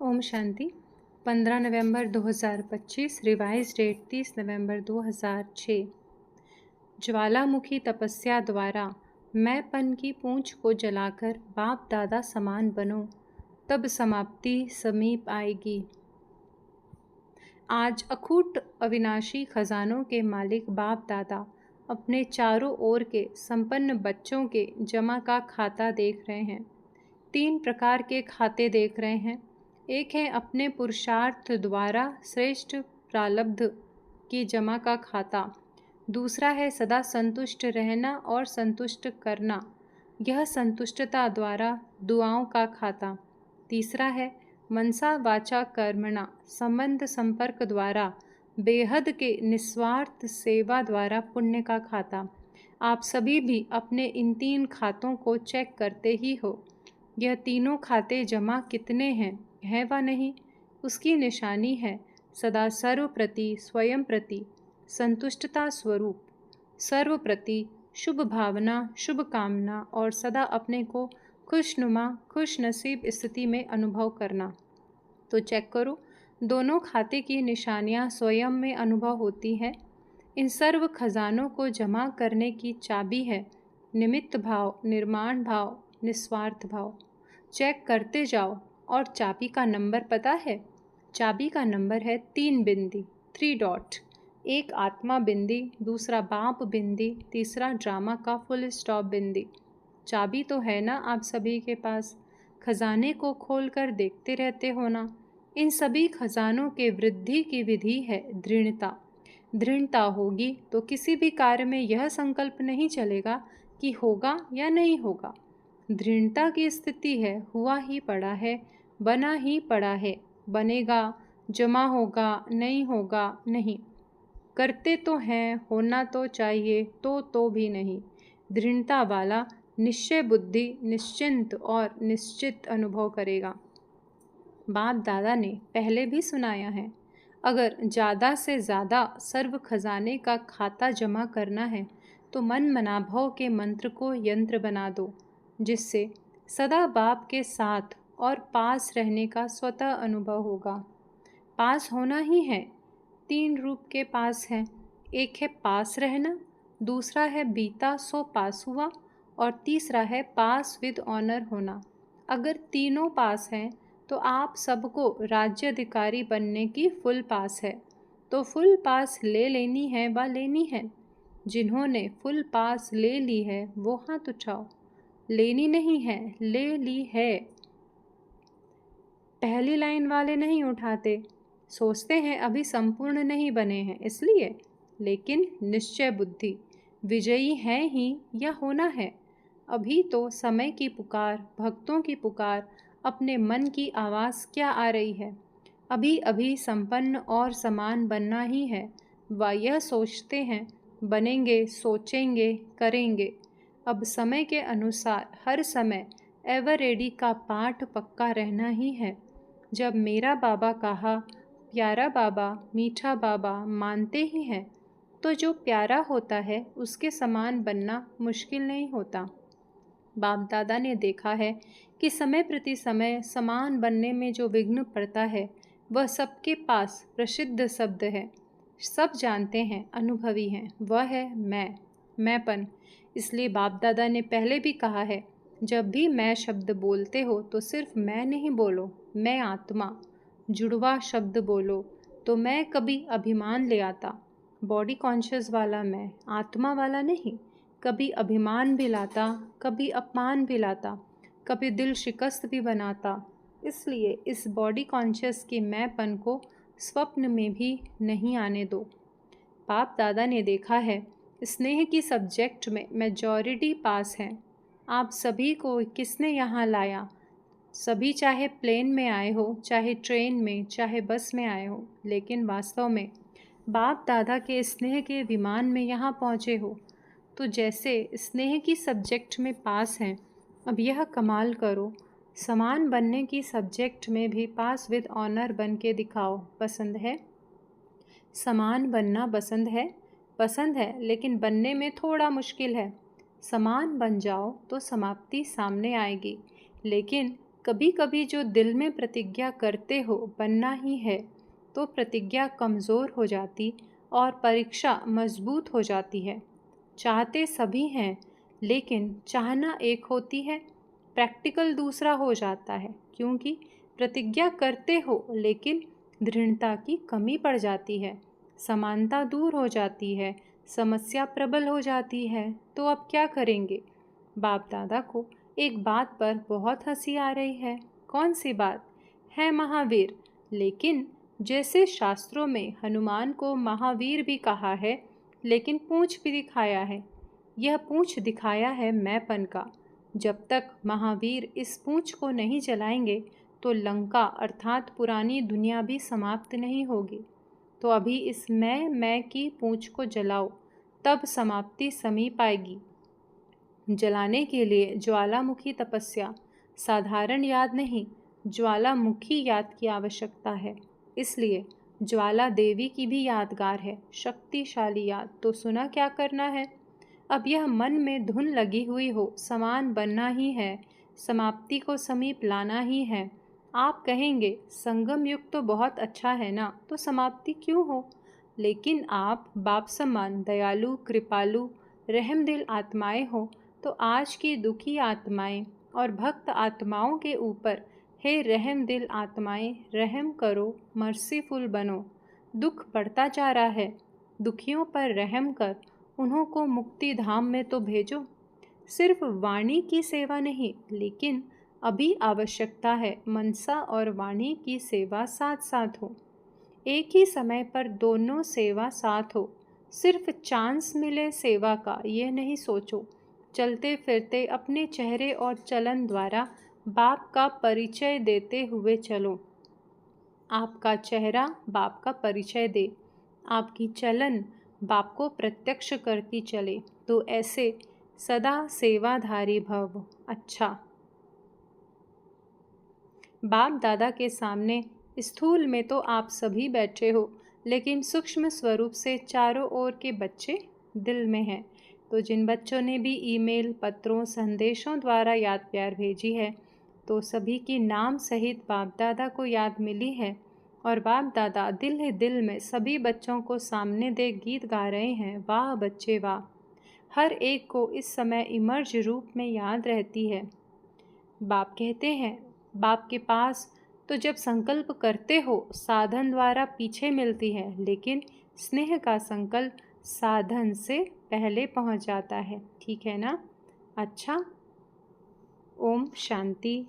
ओम शांति। 15 नवंबर 2025, revise date 30 नवंबर 2006। ज्वालामुखी तपस्या द्वारा मैंपन की पूंछ को जलाकर बाप दादा समान बनो, तब समाप्ति समीप आएगी। आज अखूट अविनाशी खजानों के मालिक बाप दादा अपने चारों ओर के संपन्न बच्चों के जमा का खाता देख रहे हैं। 3 प्रकार के खाते देख रहे हैं। एक है अपने पुरुषार्थ द्वारा श्रेष्ठ प्रारब्ध की जमा का खाता। दूसरा है सदा संतुष्ट रहना और संतुष्ट करना, यह संतुष्टता द्वारा दुआओं का खाता। तीसरा है मनसा वाचा कर्मणा, संबंध संपर्क द्वारा बेहद के निस्वार्थ सेवा द्वारा पुण्य का खाता। आप सभी भी अपने इन 3 खातों को चेक करते ही हो। यह तीनों खाते जमा कितने हैं, है व नहीं, उसकी निशानी है सदा सर्व प्रति स्वयं प्रति संतुष्टता स्वरूप, सर्व प्रति शुभ भावना, शुभ कामना और सदा अपने को खुशनुमा खुश नसीब स्थिति में अनुभव करना। तो चेक करो, दोनों खाते की निशानियां स्वयं में अनुभव होती है। इन सर्व खजानों को जमा करने की चाबी है निमित्त भाव, निर्माण भाव, निस्वार्थ भाव। चेक करते जाओ। और चाबी का नंबर पता है? चाबी का नंबर है 3 बिंदी, 3 डॉट। एक आत्मा बिंदी, दूसरा बाप बिंदी, तीसरा ड्रामा का फुल स्टॉप बिंदी। चाबी तो है ना आप सभी के पास? खजाने को खोलकर देखते रहते हो ना। इन सभी खजानों के वृद्धि की विधि है दृढ़ता। दृढ़ता होगी तो किसी भी कार्य में यह संकल्प नहीं चलेगा कि होगा या नहीं होगा। दृढ़ता की स्थिति है हुआ ही पड़ा है, बना ही पड़ा है, बनेगा, जमा होगा, नहीं होगा, नहीं। करते तो हैं, होना तो चाहिए, तो भी नहीं। दृढ़ता वाला निश्चय बुद्धि निश्चिंत और निश्चित अनुभव करेगा। बाप दादा ने पहले भी सुनाया है, अगर ज़्यादा से ज़्यादा सर्व खजाने का खाता जमा करना है तो मन मनाभव के मंत्र को यंत्र बना दो, जिससे सदा बाप के साथ और पास रहने का स्वतः अनुभव होगा। पास होना ही है। 3 रूप के पास है। एक है पास रहना, दूसरा है बीता सो पास हुआ और तीसरा है पास विद ऑनर होना। अगर तीनों पास हैं तो आप सबको राज्याधिकारी बनने की फुल पास है। तो फुल पास ले लेनी है व लेनी है। जिन्होंने फुल पास ले ली है वो हाथ उठाओ। लेनी नहीं है, ले ली है। पहली लाइन वाले नहीं उठाते, सोचते हैं अभी संपूर्ण नहीं बने हैं इसलिए। लेकिन निश्चय बुद्धि विजयी है ही या होना है। अभी तो समय की पुकार, भक्तों की पुकार, अपने मन की आवाज़ क्या आ रही है? अभी अभी संपन्न और समान बनना ही है। व यह सोचते हैं बनेंगे, सोचेंगे, करेंगे। अब समय के अनुसार हर समय एवर रेडी का पाठ पक्का रहना ही है। जब मेरा बाबा कहा, प्यारा बाबा, मीठा बाबा मानते ही हैं, तो जो प्यारा होता है उसके समान बनना मुश्किल नहीं होता। बाप दादा ने देखा है कि समय प्रति समय समान बनने में जो विघ्न पड़ता है वह सबके पास प्रसिद्ध शब्द है। सब जानते हैं, अनुभवी हैं, वह है मैंपन। इसलिए बाप दादा ने पहले भी कहा है, जब भी मैं शब्द बोलते हो तो सिर्फ मैं नहीं बोलो, मैं आत्मा जुड़वा शब्द बोलो। तो मैं कभी अभिमान ले आता, बॉडी कॉन्शियस वाला मैं, आत्मा वाला नहीं। कभी अभिमान भी लाता, कभी अपमान भी लाता, कभी दिल शिकस्त भी बनाता। इसलिए इस बॉडी कॉन्शियस के मैंपन को स्वप्न में भी नहीं आने दो। बाप दादा ने देखा है स्नेह की सब्जेक्ट में मेजॉरिटी पास है। आप सभी को किसने यहाँ लाया? सभी चाहे प्लेन में आए हो, चाहे ट्रेन में, चाहे बस में आए हो, लेकिन वास्तव में बाप दादा के स्नेह के विमान में यहाँ पहुँचे हो। तो जैसे स्नेह की सब्जेक्ट में पास हैं, अब यह कमाल करो, समान बनने की सब्जेक्ट में भी पास विद ऑनर बन के दिखाओ। पसंद है? समान बनना पसंद है, लेकिन बनने में थोड़ा मुश्किल है। समान बन जाओ तो समाप्ति सामने आएगी, लेकिन कभी कभी जो दिल में प्रतिज्ञा करते हो बनना ही है, तो प्रतिज्ञा कमज़ोर हो जाती और परीक्षा मजबूत हो जाती है। चाहते सभी हैं, लेकिन चाहना एक होती है, प्रैक्टिकल दूसरा हो जाता है। क्योंकि प्रतिज्ञा करते हो लेकिन दृढ़ता की कमी पड़ जाती है, समानता दूर हो जाती है, समस्या प्रबल हो जाती है। तो अब क्या करेंगे? बाप दादा को एक बात पर बहुत हंसी आ रही है। कौन सी बात है? महावीर। लेकिन जैसे शास्त्रों में हनुमान को महावीर भी कहा है, लेकिन पूंछ भी दिखाया है। यह पूंछ दिखाया है मैंपन का। जब तक महावीर इस पूंछ को नहीं जलाएंगे तो लंका अर्थात पुरानी दुनिया भी समाप्त नहीं होगी। तो अभी इस मैं की पूंछ को जलाओ, तब समाप्ति समीप आएगी। जलाने के लिए ज्वालामुखी तपस्या, साधारण याद नहीं, ज्वालामुखी याद की आवश्यकता है। इसलिए ज्वाला देवी की भी यादगार है, शक्तिशाली याद। तो सुना क्या करना है? अब यह मन में धुन लगी हुई हो, समान बनना ही है, समाप्ति को समीप लाना ही है। आप कहेंगे संगम युग तो बहुत अच्छा है ना, तो समाप्ति क्यों हो? लेकिन आप बाप समान दयालु, कृपालु, रहमदिल आत्माएं हो, तो आज की दुखी आत्माएं और भक्त आत्माओं के ऊपर हे रहम दिल आत्माएं, रहम करो, मर्सीफुल बनो। दुख बढ़ता जा रहा है, दुखियों पर रहम कर उन्हों को मुक्ति धाम में तो भेजो। सिर्फ वाणी की सेवा नहीं, लेकिन अभी आवश्यकता है मनसा और वाणी की सेवा साथ साथ हो। एक ही समय पर दोनों सेवा साथ हो। सिर्फ चांस मिले सेवा का, ये नहीं सोचो। चलते फिरते अपने चेहरे और चलन द्वारा बाप का परिचय देते हुए चलो। आपका चेहरा बाप का परिचय दे, आपकी चलन बाप को प्रत्यक्ष करती चले। तो ऐसे सदा सेवाधारी भव। अच्छा, बाप दादा के सामने स्थूल में तो आप सभी बैठे हो, लेकिन सूक्ष्म स्वरूप से चारों ओर के बच्चे दिल में हैं। तो जिन बच्चों ने भी ईमेल, पत्रों, संदेशों द्वारा याद प्यार भेजी है, तो सभी की नाम सहित बाप दादा को याद मिली है। और बाप दादा दिल ही दिल में सभी बच्चों को सामने दे गीत गा रहे हैं, वाह बच्चे वाह। हर एक को इस समय इमर्ज रूप में याद रहती है। बाप कहते हैं, बाप के पास तो जब संकल्प करते हो साधन द्वारा पीछे मिलती है, लेकिन स्नेह का संकल्प साधन से पहले पहुंच जाता है। ठीक है ना? अच्छा, ओम शांति।